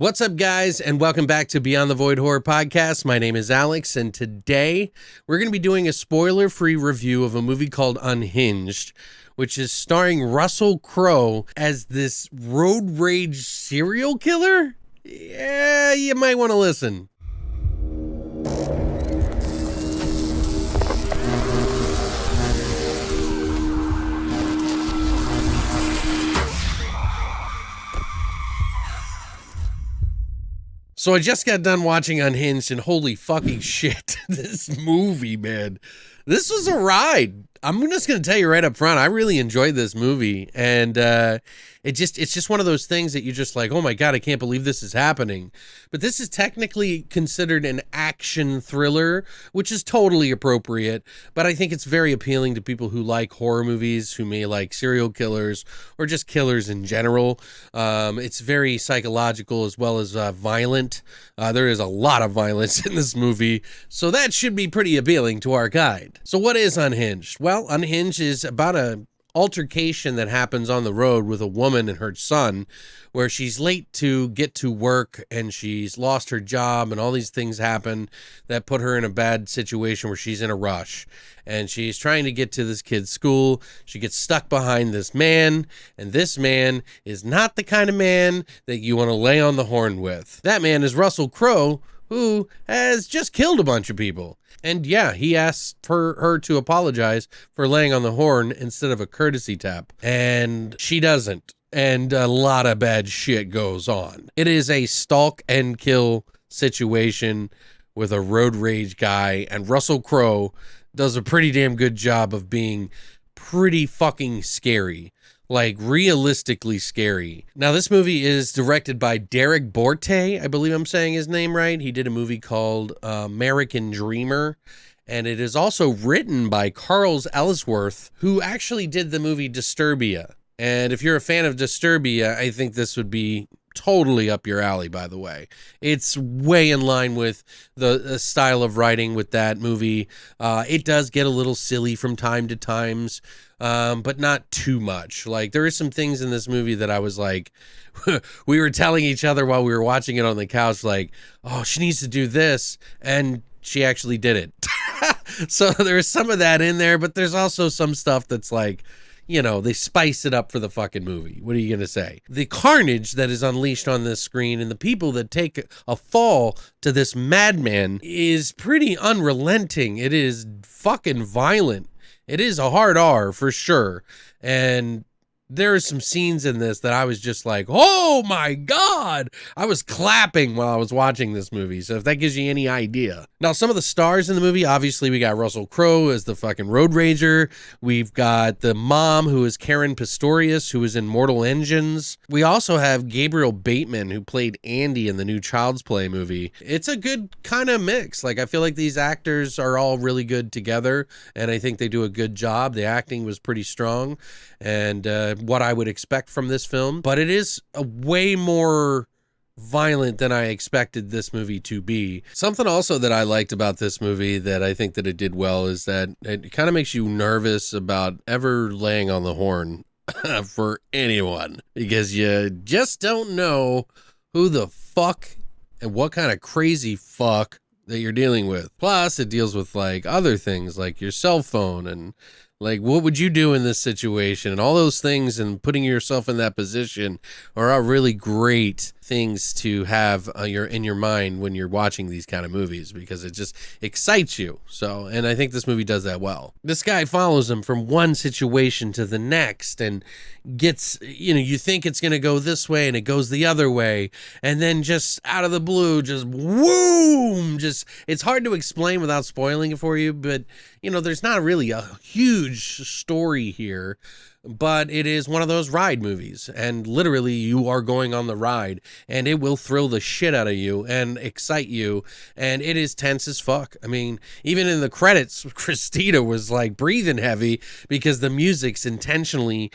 What's up, guys, and welcome back to Beyond the Void Horror Podcast. My name is Alex, and today we're going to be doing a spoiler-free review of a movie called Unhinged, which is starring Russell Crowe as this road rage serial killer. Yeah, you might want to listen. So I just got done watching Unhinged, and holy fucking shit, this movie, man. This was a ride. I'm just going to tell you right up front, I really enjoyed this movie, and it's just one of those things that you're just like, oh my God, I can't believe this is happening. But this is technically considered an action thriller, which is totally appropriate, but I think it's very appealing to people who like horror movies, who may like serial killers, or just killers in general. It's very psychological as well as violent. There is a lot of violence in this movie, so that should be pretty appealing to our guide. So what is Unhinged? Well, Unhinged is about a altercation that happens on the road with a woman and her son, where she's late to get to work and she's lost her job, and all these things happen that put her in a bad situation where she's in a rush, and she's trying to get to this kid's school. She gets stuck behind this man, and this man is not the kind of man that you want to lay on the horn with. That man is Russell Crowe, who has just killed a bunch of people. And yeah, he asks for her to apologize for laying on the horn instead of a courtesy tap. And she doesn't. And a lot of bad shit goes on. It is a stalk and kill situation with a road rage guy. And Russell Crowe does a pretty damn good job of being pretty fucking scary. Like, realistically scary. Now, this movie is directed by Derek Borte. I believe I'm saying his name right. He did a movie called American Dreamer. And it is also written by Carl Ellsworth, who actually did the movie Disturbia. And if you're a fan of Disturbia, I think this would be totally up your alley, by the way. It's way in line with the style of writing with that movie. It does get a little silly from time to times, but not too much. Like, there is some things in this movie that I was like, we were telling each other while we were watching it on the couch, like, oh, she needs to do this, and she actually did it. So there's some of that in there, but there's also some stuff that's like, you know, they spice it up for the fucking movie. What are you going to say? The carnage that is unleashed on this screen and the people that take a fall to this madman is pretty unrelenting. It is fucking violent. It is a hard R for sure. And there are some scenes in this that I was just like, oh my God. I was clapping while I was watching this movie. So if that gives you any idea. Now, some of the stars in the movie, obviously we got Russell Crowe as the fucking road rager. We've got the mom, who is Karen Pistorius, who is in Mortal Engines. We also have Gabriel Bateman, who played Andy in the new Child's Play movie. It's a good kind of mix. Like, I feel like these actors are all really good together, and I think they do a good job. The acting was pretty strong, and what I would expect from this film. But it is a way more violent than I expected this movie to be. Something also that I liked about this movie that I think that it did well is that it kind of makes you nervous about ever laying on the horn for anyone, because you just don't know who the fuck and what kind of crazy fuck that you're dealing with. Plus, it deals with like other things like your cell phone and like, what would you do in this situation? And all those things, and putting yourself in that position are all really great things to have in your mind when you're watching these kind of movies, because it just excites you. So, and I think this movie does that well. This guy follows him from one situation to the next and gets, you know, you think it's going to go this way and it goes the other way. And then just out of the blue, just whoom, just, it's hard to explain without spoiling it for you, but you know, there's not really a huge story here. But it is one of those ride movies, and literally you are going on the ride, and it will thrill the shit out of you and excite you, and it is tense as fuck. I mean, even in the credits, Christina was like breathing heavy because the music's intentionally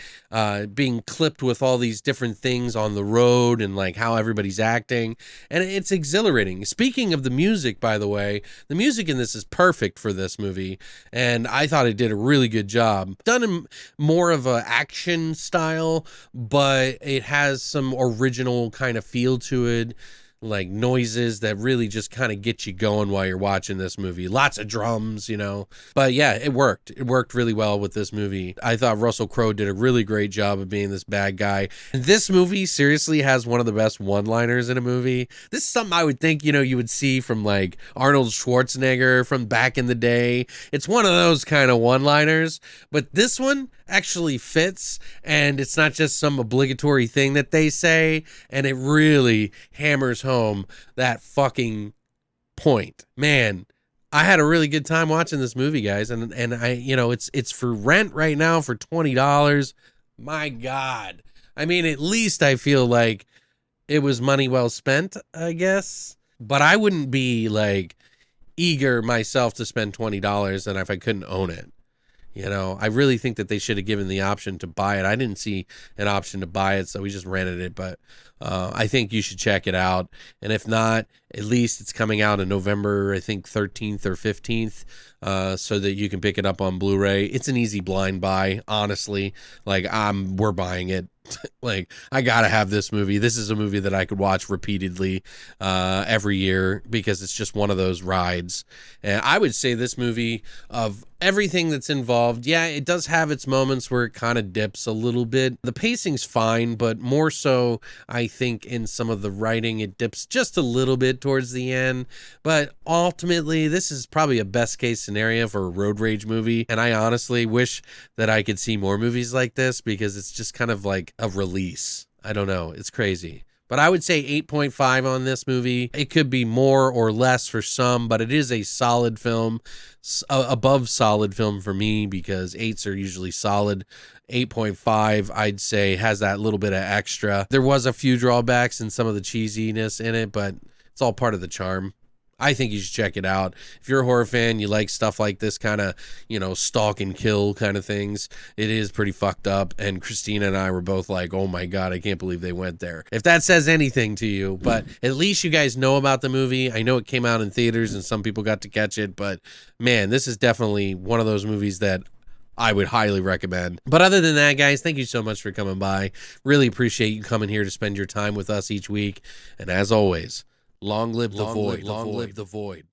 being clipped with all these different things on the road and like how everybody's acting, and it's exhilarating. Speaking of the music, by the way, the music in this is perfect for this movie, and I thought it did a really good job. Done in more of a a action style, but it has some original kind of feel to it, like noises that really just kind of get you going while you're watching this movie. Lots of drums, you know. But yeah, it worked. It worked really well with this movie. I thought Russell Crowe did a really great job of being this bad guy. And this movie seriously has one of the best one-liners in a movie. This is something I would think, you know, you would see from like Arnold Schwarzenegger from back in the day. It's one of those kind of one-liners, but this one actually fits, and it's not just some obligatory thing that they say, and it really hammers home that fucking point. Man, I had a really good time watching this movie, guys, and I, you know, it's for rent right now for $20. My God. I mean, at least I feel like it was money well spent, I guess. But I wouldn't be like eager myself to spend $20 and if I couldn't own it. You know, I really think that they should have given the option to buy it. I didn't see an option to buy it, so we just rented it. But I think you should check it out. And if not, at least it's coming out in November, I think 13th or 15th, so that you can pick it up on Blu-ray. It's an easy blind buy, honestly. Like, we're buying it. Like, I gotta have this movie. This is a movie that I could watch repeatedly every year because it's just one of those rides. And I would say this movie, of everything that's involved, yeah, it does have its moments where it kind of dips a little bit. The pacing's fine, but more so, I think in some of the writing, it dips just a little bit towards the end. But ultimately, this is probably a best case scenario for a road rage movie. And I honestly wish that I could see more movies like this because it's just kind of like a release. I don't know. It's crazy. But I would say 8.5 on this movie. It could be more or less for some, but it is a solid film, above solid film for me, because 8s are usually solid. 8.5, I'd say, has that little bit of extra. There was a few drawbacks and some of the cheesiness in it, but it's all part of the charm. I think you should check it out. If you're a horror fan, you like stuff like this kind of, you know, stalk and kill kind of things, it is pretty fucked up. And Christina and I were both like, oh my God, I can't believe they went there. If that says anything to you, but at least you guys know about the movie. I know it came out in theaters and some people got to catch it, but man, this is definitely one of those movies that I would highly recommend. But other than that, guys, thank you so much for coming by. Really appreciate you coming here to spend your time with us each week. And as always, long live the void. Long live the void.